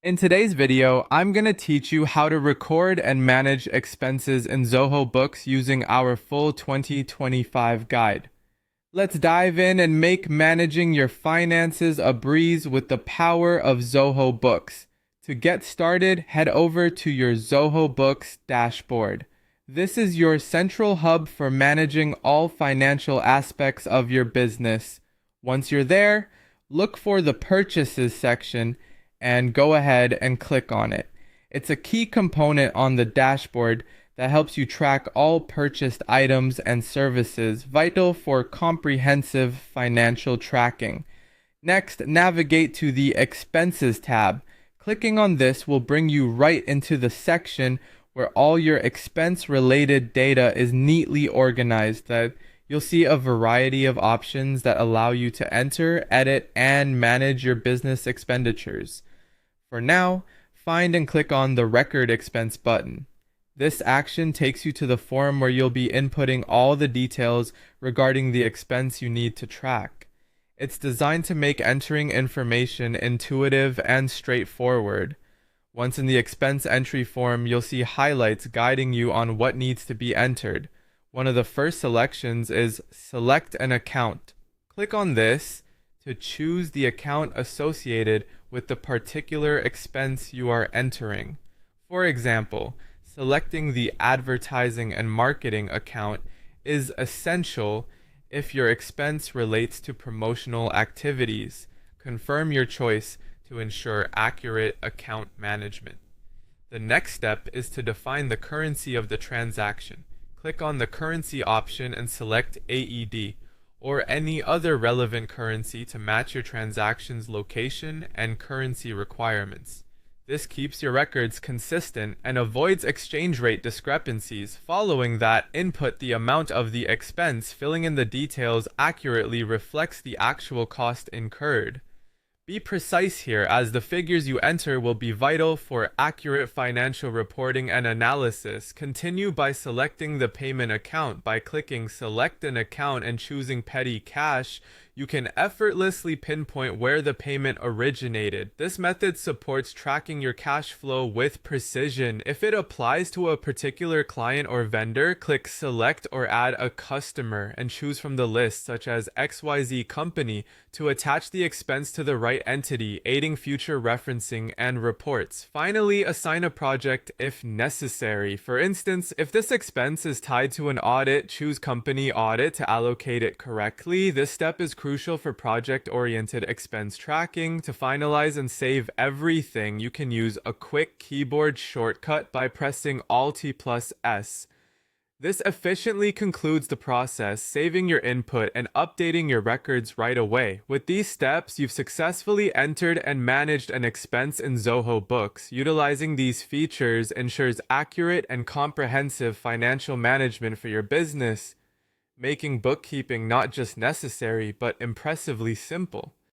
In today's video, I'm going to teach you how to record and manage expenses in Zoho Books using our full 2025 guide. Let's dive in and make managing your finances a breeze with the power of Zoho Books. To get started, head over to your Zoho Books dashboard. This is your central hub for managing all financial aspects of your business. Once you're there, look for the Purchases section and go ahead and click on it. It's a key component on the dashboard that helps you track all purchased items and services, vital for comprehensive financial tracking. Next, navigate to the Expenses tab. Clicking on this will bring you right into the section where all your expense-related data is neatly organized. That you'll see a variety of options that allow you to enter, edit, and manage your business expenditures. For now, find and click on the Record Expense button. This action takes you to the form where you'll be inputting all the details regarding the expense you need to track. It's designed to make entering information intuitive and straightforward. Once in the expense entry form, you'll see highlights guiding you on what needs to be entered. One of the first selections is Select an Account. Click on this to choose the account associated with the particular expense you are entering. For example, selecting the Advertising and Marketing account is essential if your expense relates to promotional activities. Confirm your choice to ensure accurate account management. The next step is to define the currency of the transaction. Click on the currency option and select AED or any other relevant currency to match your transaction's location and currency requirements. This keeps your records consistent and avoids exchange rate discrepancies. Following that, input the amount of the expense. Filling in the details accurately reflects the actual cost incurred. Be precise here, as the figures you enter will be vital for accurate financial reporting and analysis. Continue by selecting the payment account. By clicking Select an Account and choosing Petty Cash, you can effortlessly pinpoint where the payment originated. This method supports tracking your cash flow with precision. If it applies to a particular client or vendor, click Select or Add a Customer and choose from the list, such as XYZ Company, to attach the expense to the right entity, aiding future referencing and reports. Finally, assign a project if necessary. For instance, if this expense is tied to an audit, choose Company Audit to allocate it correctly. This step is crucial for project-oriented expense tracking. To finalize and save everything, you can use a quick keyboard shortcut by pressing Alt+S. This efficiently concludes the process, saving your input and updating your records right away. With these steps, you've successfully entered and managed an expense in Zoho Books. Utilizing these features ensures accurate and comprehensive financial management for your business, making bookkeeping not just necessary, but impressively simple.